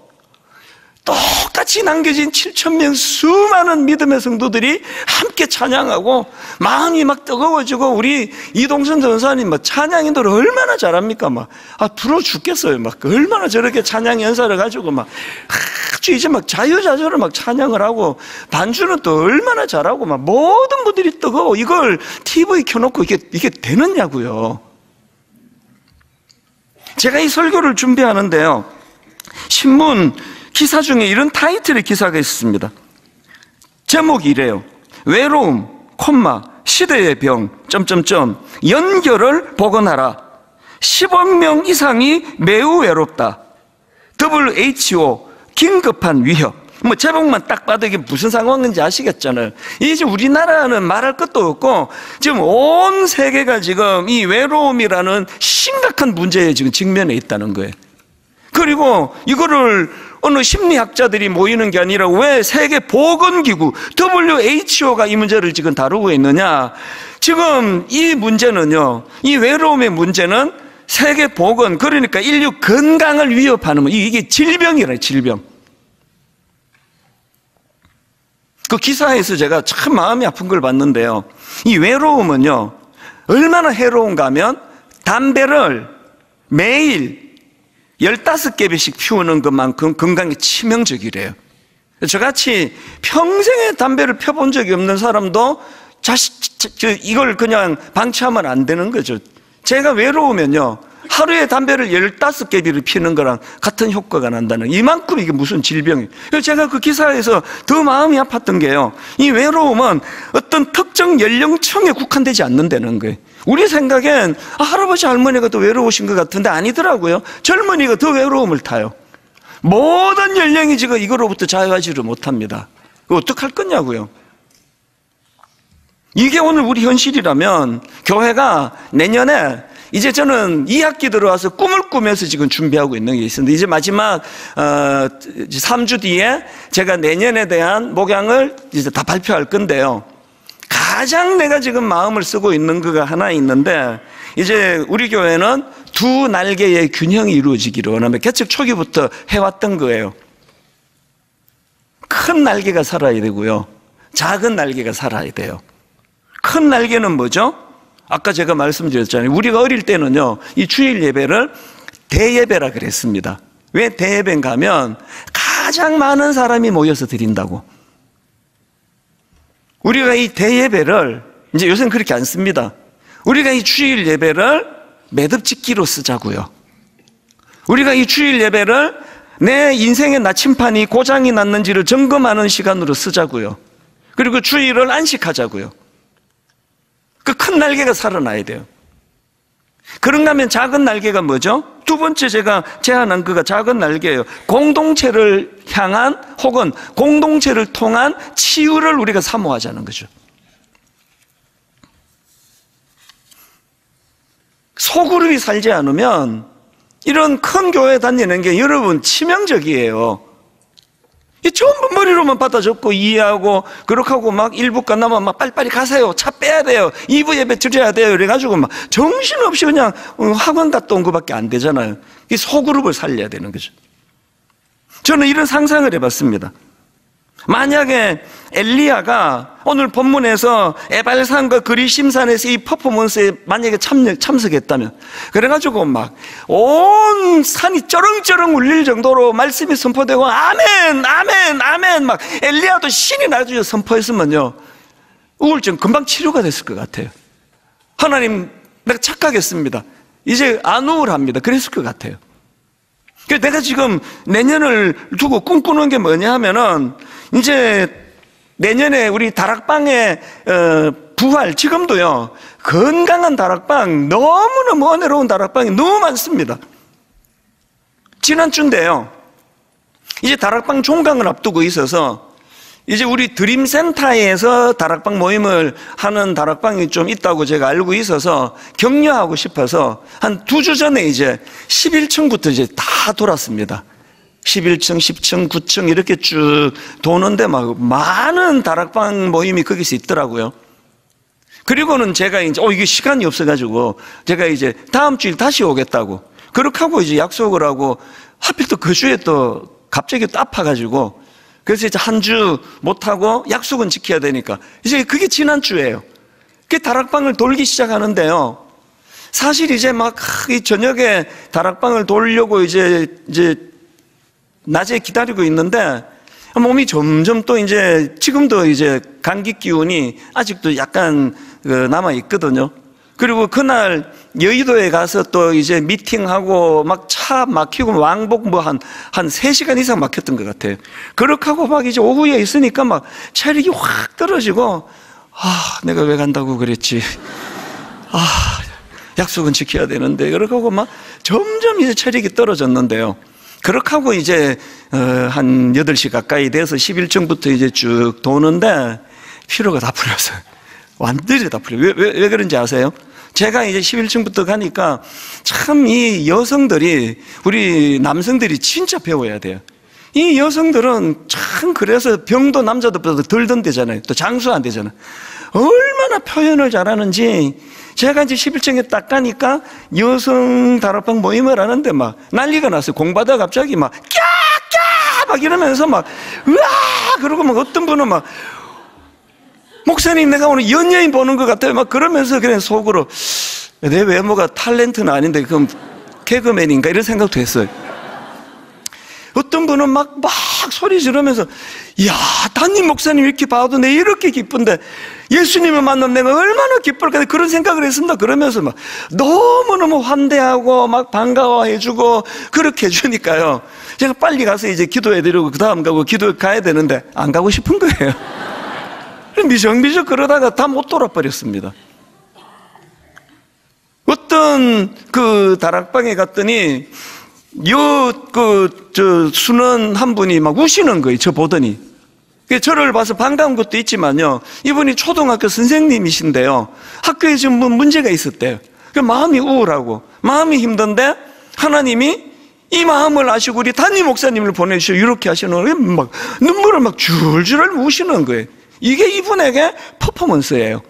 똑같이 남겨진 7,000명 수많은 믿음의 성도들이 함께 찬양하고 마음이 막 뜨거워지고, 우리 이동선 전사님 막 찬양 인도를 얼마나 잘합니까? 막 부러워 죽겠어요. 막 얼마나 저렇게 찬양 연사를 가지고 막 아주 이제 막 자유자재로 막 찬양을 하고, 반주는 또 얼마나 잘하고 막 모든 분들이 뜨거워. 이걸 TV 켜놓고 이게 되느냐고요. 제가 이 설교를 준비하는데요, 신문 기사 중에 이런 타이틀의 기사가 있습니다. 제목이 이래요. 외로움, 시대의 병, 연결을 복원하라. 10억 명 이상이 매우 외롭다. WHO 긴급한 위협. 뭐 제목만 딱 봐도 이게 무슨 상황인지 아시겠잖아요. 이제 우리나라는 말할 것도 없고 지금 온 세계가 지금 이 외로움이라는 심각한 문제에 지금 직면해 있다는 거예요. 그리고 이거를 어느 심리학자들이 모이는 게 아니라 왜 세계보건기구 WHO가 이 문제를 지금 다루고 있느냐? 지금 이 문제는요, 이 외로움의 문제는 세계보건, 그러니까 인류 건강을 위협하는, 이게 질병이래요, 질병. 그 기사에서 제가 참 마음이 아픈 걸 봤는데요, 이 외로움은요 얼마나 해로운가 하면 담배를 매일 15개씩 피우는 것만큼 건강에 치명적이래요. 저같이 평생에 담배를 펴본 적이 없는 사람도 이걸 그냥 방치하면 안 되는 거죠. 제가 외로우면요 하루에 담배를 15개비를 피는 거랑 같은 효과가 난다는, 이만큼 이게 무슨 질병이. 그래서 제가 그 기사에서 더 마음이 아팠던 게요, 이 외로움은 어떤 특정 연령층에 국한되지 않는다는 거예요. 우리 생각엔 할아버지 할머니가 더 외로우신 것 같은데 아니더라고요. 젊은이가 더 외로움을 타요. 모든 연령이 지금 이거로부터 자유하지를 못합니다. 그거 어떡할 거냐고요. 이게 오늘 우리 현실이라면 교회가 내년에, 이제 저는 2학기 들어와서 꿈을 꾸면서 지금 준비하고 있는 게 있습니다. 이제 마지막 3주 뒤에 제가 내년에 대한 목양을 이제 다 발표할 건데요, 가장 내가 지금 마음을 쓰고 있는 거가 하나 있는데, 이제 우리 교회는 두 날개의 균형이 이루어지기를 원하면 개척 초기부터 해왔던 거예요. 큰 날개가 살아야 되고요, 작은 날개가 살아야 돼요. 큰 날개는 뭐죠? 아까 제가 말씀드렸잖아요. 우리가 어릴 때는요, 이 주일 예배를 대예배라 그랬습니다. 왜 대예배인가 하면 가장 많은 사람이 모여서 드린다고. 우리가 이 대예배를 이제 요새는 그렇게 안 씁니다. 우리가 이 주일 예배를 매듭짓기로 쓰자고요. 우리가 이 주일 예배를 내 인생의 나침판이 고장이 났는지를 점검하는 시간으로 쓰자고요. 그리고 주일을 안식하자고요. 그 큰 날개가 살아나야 돼요. 그런가 하면 작은 날개가 뭐죠? 두 번째 제가 제안한 그가 작은 날개예요. 공동체를 향한 혹은 공동체를 통한 치유를 우리가 사모하자는 거죠. 소그룹이 살지 않으면 이런 큰 교회 다니는 게 여러분 치명적이에요. 이 전부 머리로만 받아 적고 이해하고 그렇게 하고 막 1부 끝나면 막 빨리빨리 가세요, 차 빼야 돼요, 2부 예배 드려야 돼요, 이래가지고 막 정신없이 그냥 학원 갔다 온 것밖에 안 되잖아요. 이 소그룹을 살려야 되는 거죠. 저는 이런 상상을 해봤습니다. 만약에 엘리야가 오늘 본문에서 에발산과 그리심산에서 이 퍼포먼스에 만약에 참석했다면, 그래가지고 막 온 산이 쩌렁쩌렁 울릴 정도로 말씀이 선포되고 아멘 아멘 아멘 막 엘리야도 신이 나중에 선포했으면요, 우울증 금방 치료가 됐을 것 같아요. 하나님, 내가 착각했습니다, 이제 안 우울합니다, 그랬을 것 같아요. 내가 지금 내년을 두고 꿈꾸는 게 뭐냐 하면은, 이제 내년에 우리 다락방의 부활, 지금도요 건강한 다락방, 너무너무 은혜로운 다락방이 너무 많습니다. 지난주인데요, 이제 다락방 종강을 앞두고 있어서 이제 우리 드림센터에서 다락방 모임을 하는 다락방이 좀 있다고 제가 알고 있어서 격려하고 싶어서 한 2주 전에 이제 11층부터 이제 다 돌았습니다. 11층, 10층, 9층 이렇게 쭉 도는데 막 많은 다락방 모임이 거기서 있더라고요. 그리고는 제가 이제 이게 시간이 없어가지고 제가 이제 다음 주일 다시 오겠다고 그렇게 하고 이제 약속을 하고, 하필 또 그 주에 또 갑자기 또 아파가지고, 그래서 이제 한 주 못하고 약속은 지켜야 되니까 이제 그게 지난주예요. 그 다락방을 돌기 시작하는데요, 사실 이제 막 이 저녁에 다락방을 돌려고 이제 낮에 기다리고 있는데 몸이 점점 또 이제 지금도 이제 감기 기운이 아직도 약간 남아 있거든요. 그리고 그날 여의도에 가서 또 이제 미팅하고 막 차 막히고 왕복 뭐 한 3시간 이상 막혔던 것 같아요. 그렇게 하고 막 이제 오후에 있으니까 막 체력이 확 떨어지고, 내가 왜 간다고 그랬지, 약속은 지켜야 되는데, 그렇게 하고 막 점점 이제 체력이 떨어졌는데요, 그렇게 하고 이제 한 8시 가까이 돼서 11층부터 이제 쭉 도는데 피로가 다 풀렸어요. 완전히 다 풀려요. 왜 그런지 아세요? 제가 이제 11층부터 가니까 참 이 여성들이, 우리 남성들이 진짜 배워야 돼요. 이 여성들은 참, 그래서 병도 남자들보다 덜 든대잖아요. 또 장수 안 되잖아요. 얼마나 표현을 잘하는지. 제가 이제 11층에 딱 가니까 여성 다락방 모임을 하는데 막 난리가 났어요. 공부하다가 갑자기 막 꺄! 막 이러면서 막 으아! 그러고 막 어떤 분은 막, 목사님 내가 오늘 연예인 보는 것 같아요 막 그러면서 그냥 속으로, 내 외모가 탤런트는 아닌데 그럼 개그맨인가 이런 생각도 했어요. 어떤 분은 막 막 소리 지르면서, 이야, 담임 목사님 이렇게 봐도 내 이렇게 기쁜데 예수님을 만나면 내가 얼마나 기쁠까, 그런 생각을 했습니다. 그러면서 막 너무너무 환대하고 막 반가워해주고 그렇게 해주니까요, 제가 빨리 가서 이제 기도해드리고 그 다음 가고 기도 가야 되는데 안 가고 싶은 거예요. 미적미적 그러다가 다 못 돌아버렸습니다. 어떤 그 다락방에 갔더니 순원 한 분이 막 우시는 거예요. 저 보더니. 저를 봐서 반가운 것도 있지만요, 이분이 초등학교 선생님이신데요, 학교에 지금 문제가 있었대요. 마음이 우울하고 마음이 힘든데 하나님이 이 마음을 아시고 우리 담임 목사님을 보내주시오 이렇게 하시는 거예요. 막 눈물을 막 줄줄 우시는 거예요. 이게 이분에게 퍼포먼스예요.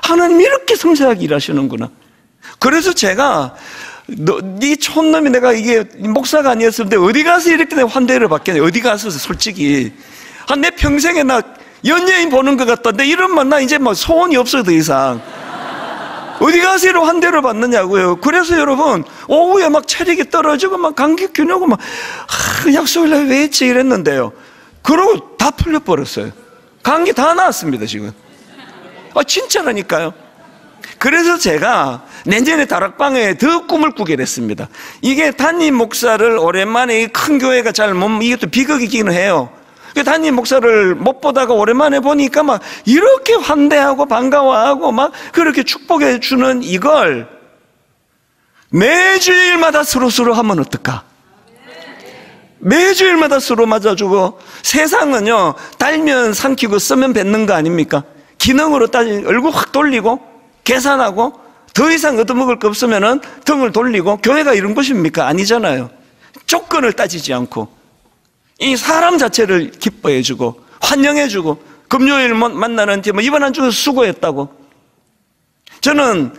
하나님이 이렇게 섬세하게 일하시는구나. 그래서 제가 네 촌놈이 내가 이게 목사가 아니었을 때 어디 가서 이렇게 환대를 받겠냐. 어디 가서 솔직히 내 평생에 나 연예인 보는 것 같던데 이러면 나 이제 뭐 소원이 없어 더 이상. 어디 가서 이런 환대를 받느냐고요. 그래서 여러분 오후에 막 체력이 떨어지고 막 감기 기운하고 막 약속을 왜 했지 이랬는데요, 그러고 다 풀려버렸어요. 감기 다 나았습니다 지금. 진짜라니까요. 그래서 제가 내년에 다락방에 더 꿈을 꾸게 됐습니다. 이게 담임 목사를 오랜만에 큰 교회가 잘 못, 이것도 비극이기는 해요. 담임 목사를 못 보다가 오랜만에 보니까 막 이렇게 환대하고 반가워하고 막 그렇게 축복해 주는 이걸 매주일마다 서로 하면 어떨까? 매주일마다 서로 맞아주고. 세상은요, 달면 삼키고 쓰면 뱉는 거 아닙니까? 기능으로 따지면 얼굴 확 돌리고 계산하고 더 이상 얻어먹을 거 없으면 등을 돌리고. 교회가 이런 곳입니까? 아니잖아요. 조건을 따지지 않고 이 사람 자체를 기뻐해주고 환영해주고, 금요일 만나는 뭐 이번 한 주 수고했다고. 저는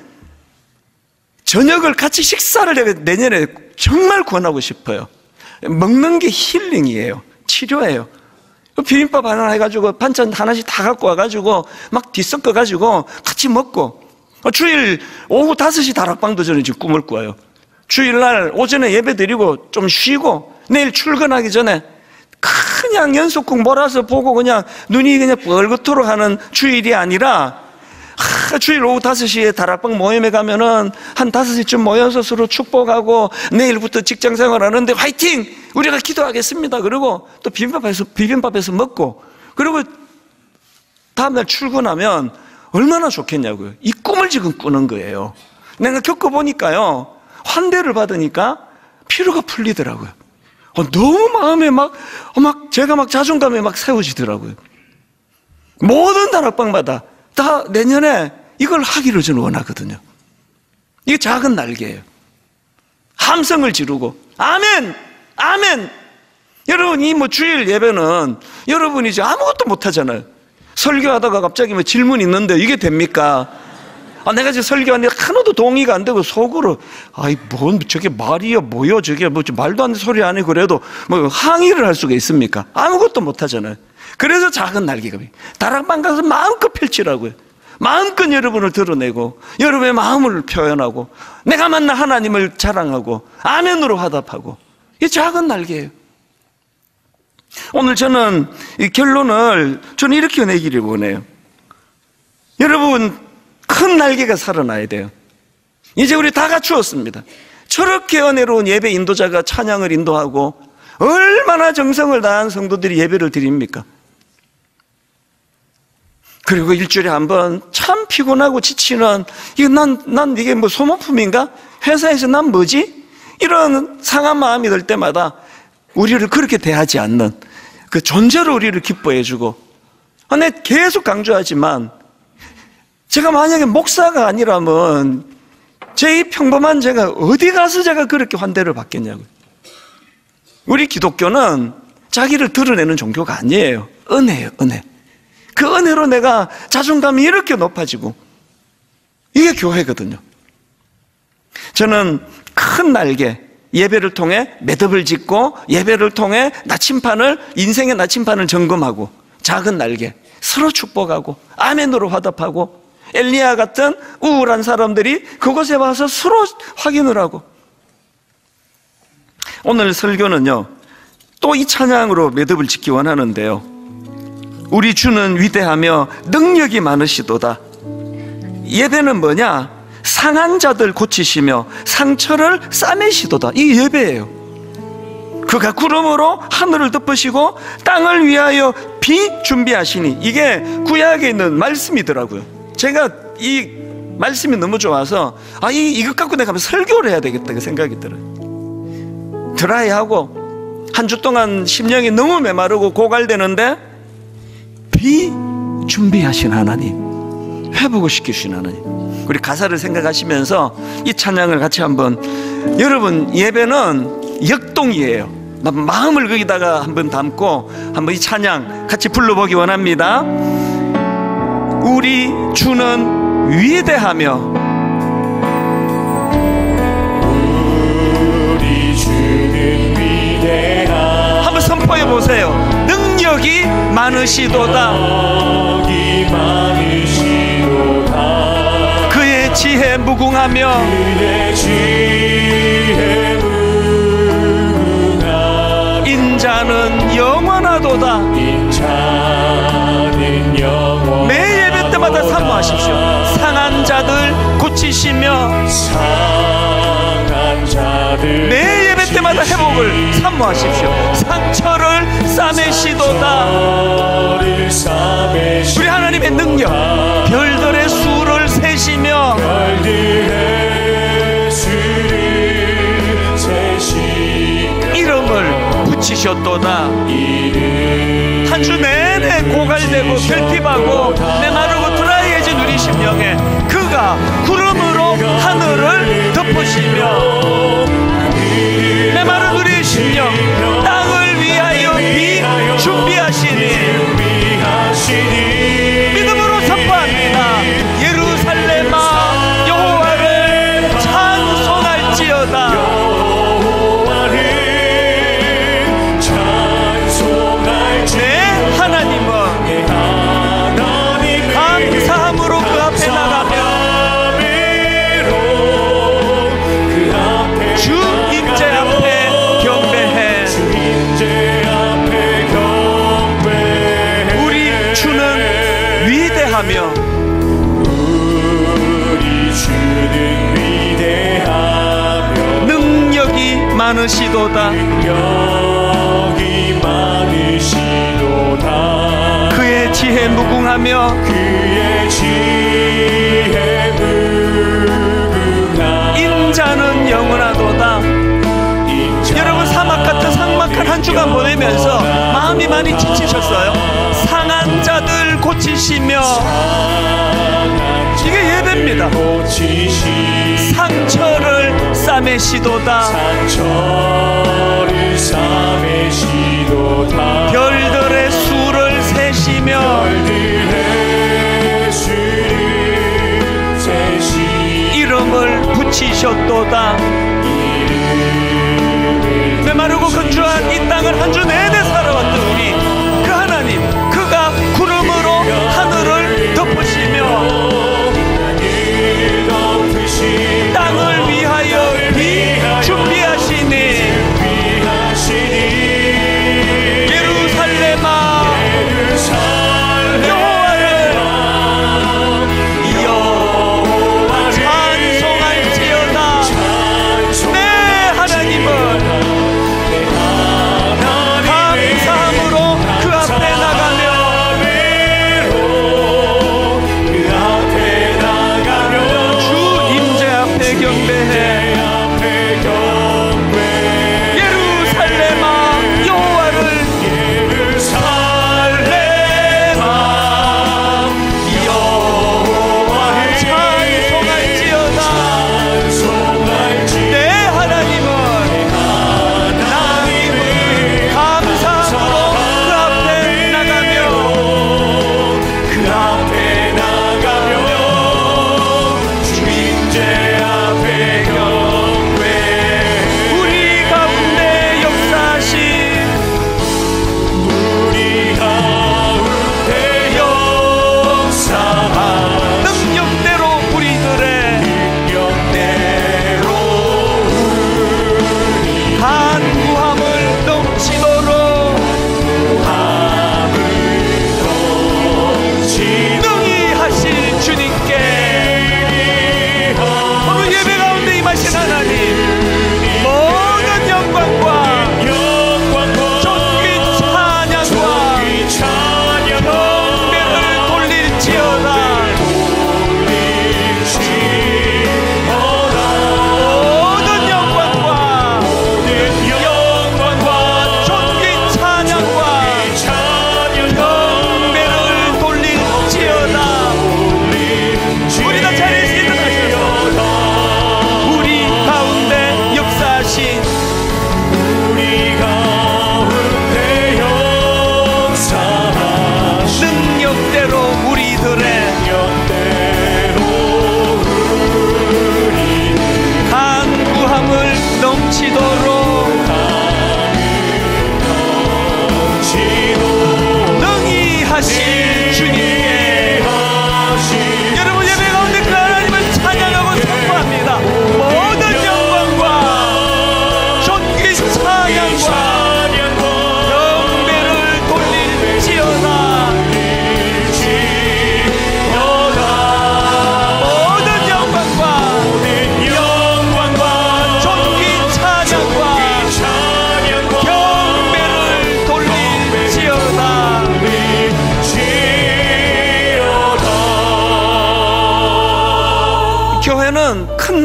저녁을 같이 식사를 내년에 정말 권하고 싶어요. 먹는 게 힐링이에요. 치료예요. 비빔밥 하나 해가지고 반찬 하나씩 다 갖고 와가지고 막 뒤섞어가지고 같이 먹고. 주일 오후 5시 다락방도 저는 지금 꿈을 꾸어요. 주일날 오전에 예배 드리고 좀 쉬고 내일 출근하기 전에 그냥 연속극 몰아서 보고 그냥 눈이 그냥 뻘겋도록 하는 주일이 아니라, 주일 오후 5시에 다락방 모임에 가면은 한 5시쯤 모여서 서로 축복하고 내일부터 직장 생활하는데 화이팅! 우리가 기도하겠습니다. 그리고 또 비빔밥에서 먹고, 그리고 다음날 출근하면 얼마나 좋겠냐고요. 이 꿈을 지금 꾸는 거예요. 내가 겪어보니까요, 환대를 받으니까 피로가 풀리더라고요. 너무 마음에 제가 막 자존감이 막 세워지더라고요. 모든 다락방마다 다 내년에 이걸 하기를 저는 원하거든요. 이게 작은 날개예요. 함성을 지르고 아멘! 아멘! 여러분, 이 주일 예배는 여러분이 이제 아무것도 못 하잖아요. 설교하다가 갑자기 질문 있는데 이게 됩니까? 내가 지금 설교하는데 하나도 동의가 안 되고 속으로 저게 말이야 뭐야 저게 말도 안 되는 소리 아니 그래도 항의를 할 수가 있습니까? 아무것도 못 하잖아요. 그래서 작은 날개가 다락방 가서 마음껏 펼치라고요. 마음껏 여러분을 드러내고 여러분의 마음을 표현하고 내가 만난 하나님을 자랑하고 아멘으로 화답하고. 이게 작은 날개예요. 오늘 저는 이 결론을 이렇게 내기를 원해요. 여러분, 큰 날개가 살아나야 돼요. 이제 우리 다 갖추었습니다. 저렇게 은혜로운 예배 인도자가 찬양을 인도하고 얼마나 정성을 다한 성도들이 예배를 드립니까? 그리고 일주일에 한 번 참 피곤하고 지치는, 난 이게 소모품인가? 회사에서 난 뭐지? 이런 상한 마음이 들 때마다 우리를 그렇게 대하지 않는 그 존재로 우리를 기뻐해주고. 내가 계속 강조하지만 제가 만약에 목사가 아니라면 제 이 평범한 제가 어디 가서 제가 그렇게 환대를 받겠냐고요. 우리 기독교는 자기를 드러내는 종교가 아니에요. 은혜예요, 은혜. 그 은혜로 내가 자존감이 이렇게 높아지고, 이게 교회거든요. 저는 큰 날개, 예배를 통해 매듭을 짓고 예배를 통해 인생의 나침판을 점검하고, 작은 날개 서로 축복하고 아멘으로 화답하고, 엘리야 같은 우울한 사람들이 그곳에 와서 서로 확인을 하고. 오늘 설교는요, 또 이 찬양으로 매듭을 짓기 원하는데요. 우리 주는 위대하며 능력이 많으시도다. 예배는 뭐냐? 상한 자들 고치시며 상처를 싸매시도다. 이 예배예요. 그가 구름으로 하늘을 덮으시고 땅을 위하여 비 준비하시니, 이게 구약에 있는 말씀이더라고요. 제가 이 말씀이 너무 좋아서 이것 갖고 내가 한번 설교를 해야 되겠다 그 생각이 들어요. 드라이하고 한 주 동안 심령이 너무 메마르고 고갈되는데 비 준비하신 하나님, 회복을 시키신 하나님, 우리 가사를 생각하시면서 이 찬양을 같이 한번, 여러분 예배는 역동이에요. 마음을 거기다가 한번 담고 한번 이 찬양 같이 불러보기 원합니다. 우리 주는 위대하며, 우리 주는 위대하며 한번 선포해 보세요. 능력이 많으시도다. 그의 지혜 무궁하며, 그의 지혜 무궁하며 인자는 영원하도다. 인자는 영원. 매 예배 때마다 사모하십시오. 상한 자들 고치시며, 상한 자들 매 예배 때마다 회복을 사모하십시오. 상처를 싸매시도다. 우리 하나님의 능력, 별들의 수를 세시며, 이름을 붙이셨도다. 한 주 내내 고갈되고 결핍하고 메마르고 드라이해진 우리 심령에 그가 구름으로 하늘을 덮으시며, 메마른 우리 심령 땅을 위하여 비 준비하시니, 믿음으로 선포합니다. 예루살렘아 여호와를 찬송할지어다. 내 하나님은 감사함으로 그 앞에 나가며 주 임재 앞에 경배해. 우리 주는 위대하며, 능력이 많으시도다. 그의 지혜 무궁하며, 인자는 영원하도다. 여러분 사막 같은 삭막한 한 주간 보내면서 마음이 많이 지치셨어요. 상한 자들 고치시며, 이게 예배입니다. 상처를 싸매시도다. 별들의 수를 세시며, 이름을 붙이셨도다. 메마르고 건조한 이 땅을 한 주 내내 살아왔던 우리 그 하나님, 그가 구름으로 하늘을 덮으시며 땅을 위하여 비 준비하시니, 예루살렘아 여호와를 찬송할지어다. 내 하나님은 감사함으로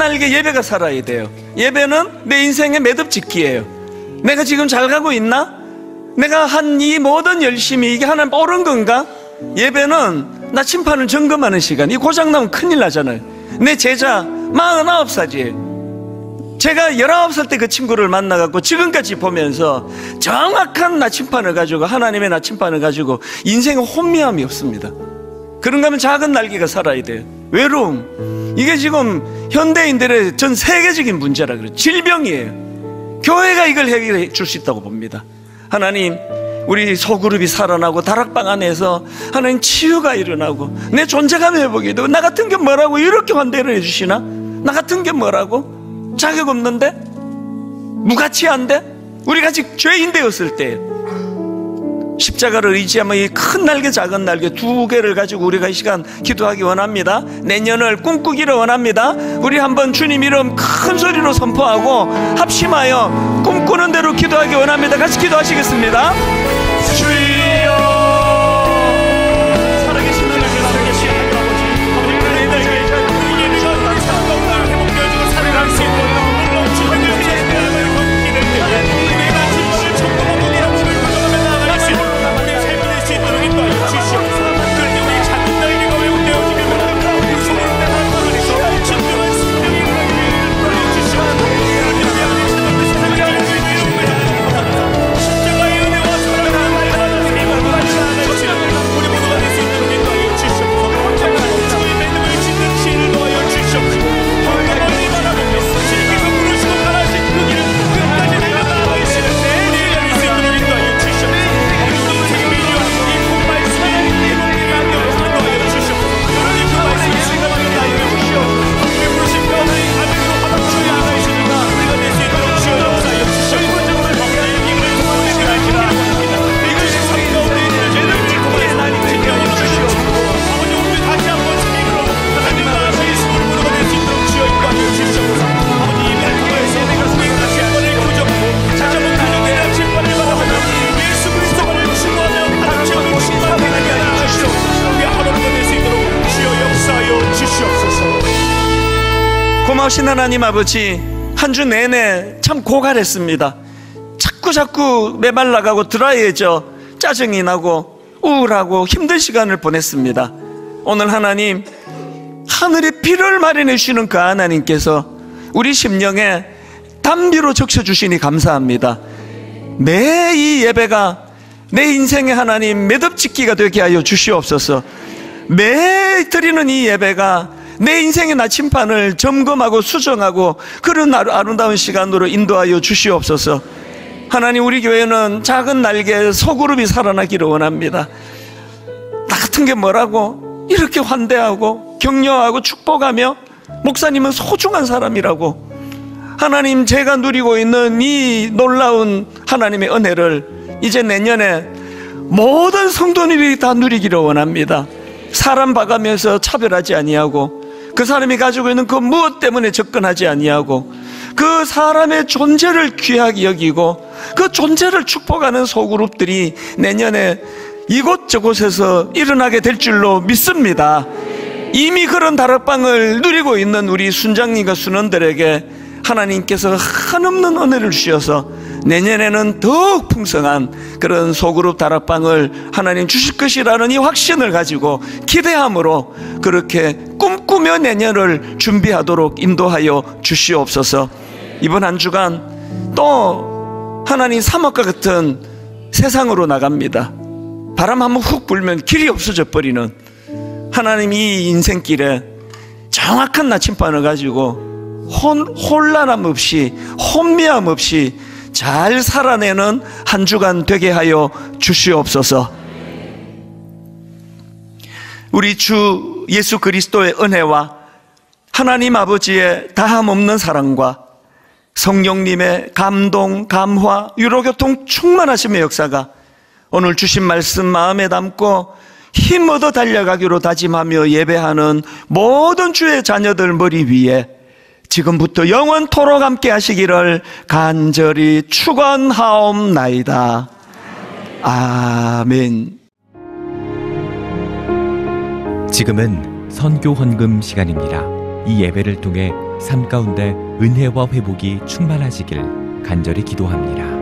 날개 예배가 살아야 돼요. 예배는 내 인생의 매듭짓기예요. 내가 지금 잘 가고 있나? 내가 한 이 모든 열심이 이게 하나님 옳은 건가? 예배는 나침판을 점검하는 시간. 이 고장나면 큰일 나잖아요. 내 제자 49살이에요 제가 19살 때 그 친구를 만나갖고 지금까지 보면서 정확한 나침판을 가지고, 하나님의 나침판을 가지고 인생에 혼미함이 없습니다. 그런가 하면 작은 날개가 살아야 돼요. 외로움, 이게 지금 현대인들의 전 세계적인 문제라 그래요. 질병이에요. 교회가 이걸 해결해 줄 수 있다고 봅니다. 하나님, 우리 소그룹이 살아나고 다락방 안에서 하나님 치유가 일어나고 내 존재감 회복이 되고, 나 같은 게 뭐라고 이렇게 환대를 해주시나? 나 같은 게 뭐라고? 자격 없는데? 무가치한데? 우리가 아직 죄인 되었을 때 십자가를 의지하면 이 큰 날개 작은 날개 두 개를 가지고 우리가 이 시간 기도하기 원합니다. 내년을 꿈꾸기를 원합니다. 우리 한번 주님 이름 큰 소리로 선포하고 합심하여 꿈꾸는 대로 기도하기 원합니다. 같이 기도하시겠습니다. 주여, 살아계신 하나님, 살아계신 아버지, 우리가 내 날개 우리의 삶과 운명을 회복되어주고 살아갈 수 있도록 놀라운 주님을 위해 기도를 걷기를 우리의 나침반을 천국의 문이 함심을 가져가며 나아갈 수 있도록 우리의 삶을 낼 수 있도록 인도하여 주시옵소서. 그런데 우리의 작은 날개가 회복되어지길 바랍니다. 소리를 내는 하늘에서 진정한 생명이 일어나기를 주시옵소서. 그런데 우리 안에 세상의 십자가의 은혜와 사랑을 우리 모두가 될 수 있도록 인도하여 주시옵소서. 정말 주의 믿음을 짓는 신을 도하여 주시옵소서. 멀리 바라보며 주님께서 부르시고 가라신 그 길을 끝까지 내가 나아가시는 우리의 열릴 수 있도록 인도하여 주시옵소서. 우리 생명이여 이 복 말씀에 우리가 인도하여 주시옵소서. 여러분이 그 말씀을 실감하게 하여 주시옵소서. 우리 부르신 가운데 아멘으로 하나 주의 아나이시니까 우리가 될 수 있도록 주여 역사하여 주시옵소서. 우리의 힘을 통하여 기도하시라 합니다. 이것이 삶 가운데 있는 죄를 통하여 하나님 지켜하여 주시옵소서. 아버지, 우리 다시 한번 생명으로 하나님 나라의 예수를 모두가 될 수 있도록 주여 인도하여 주시옵소서. 아버지, 이 날 통하여서 내가 우리의 나침반을 구정하고 다시 한번 구정된 나침반을 바라보며 예수 그리스도를 추구하며 나침반을 충만하게 하여 주시옵소서. 우리 하루가 될 수 있도록 주여 역사하여 주시옵소서. 고마우신 하나님 아버지, 한 주 내내 참 고갈했습니다. 자꾸 메말라가고 드라이해져 짜증이 나고 우울하고 힘든 시간을 보냈습니다. 오늘 하나님, 하늘의 비를 마련해 주시는 그 하나님께서 우리 심령에 담비로 적셔주시니 감사합니다. 매 이 예배가 내 인생의 하나님 매듭짓기가 되게 하여 주시옵소서. 매 드리는 이 예배가 내 인생의 나침판을 점검하고 수정하고 그런 아름다운 시간으로 인도하여 주시옵소서. 하나님, 우리 교회는 작은 날개 소그룹이 살아나기를 원합니다. 나 같은 게 뭐라고 이렇게 환대하고 격려하고 축복하며, 목사님은 소중한 사람이라고, 하나님 제가 누리고 있는 이 놀라운 하나님의 은혜를 이제 내년에 모든 성도님이 다 누리기를 원합니다. 사람 봐가면서 차별하지 아니하고, 그 사람이 가지고 있는 그 무엇 때문에 접근하지 아니하고, 그 사람의 존재를 귀하게 여기고 그 존재를 축복하는 소그룹들이 내년에 이곳저곳에서 일어나게 될 줄로 믿습니다. 이미 그런 다락방을 누리고 있는 우리 순장님과 순원들에게 하나님께서 한없는 은혜를 주셔서 내년에는 더욱 풍성한 그런 소그룹 다락방을 하나님 주실 것이라는 이 확신을 가지고 기대함으로 그렇게 꿈꾸며 내년을 준비하도록 인도하여 주시옵소서. 이번 한 주간 또 하나님 사막과 같은 세상으로 나갑니다. 바람 한번 훅 불면 길이 없어져 버리는 하나님, 이 인생길에 정확한 나침반을 가지고 혼란함 없이 혼미함 없이 잘 살아내는 한 주간 되게 하여 주시옵소서. 우리 주 예수 그리스도의 은혜와 하나님 아버지의 다함없는 사랑과 성령님의 감동, 감화, 유로교통 충만하심의 역사가 오늘 주신 말씀 마음에 담고 힘 얻어 달려가기로 다짐하며 예배하는 모든 주의 자녀들 머리 위에 지금부터 영원토록 함께 하시기를 간절히 축원하옵나이다. 아멘. 지금은 선교 헌금 시간입니다. 이 예배를 통해 삶 가운데 은혜와 회복이 충만하시길 간절히 기도합니다.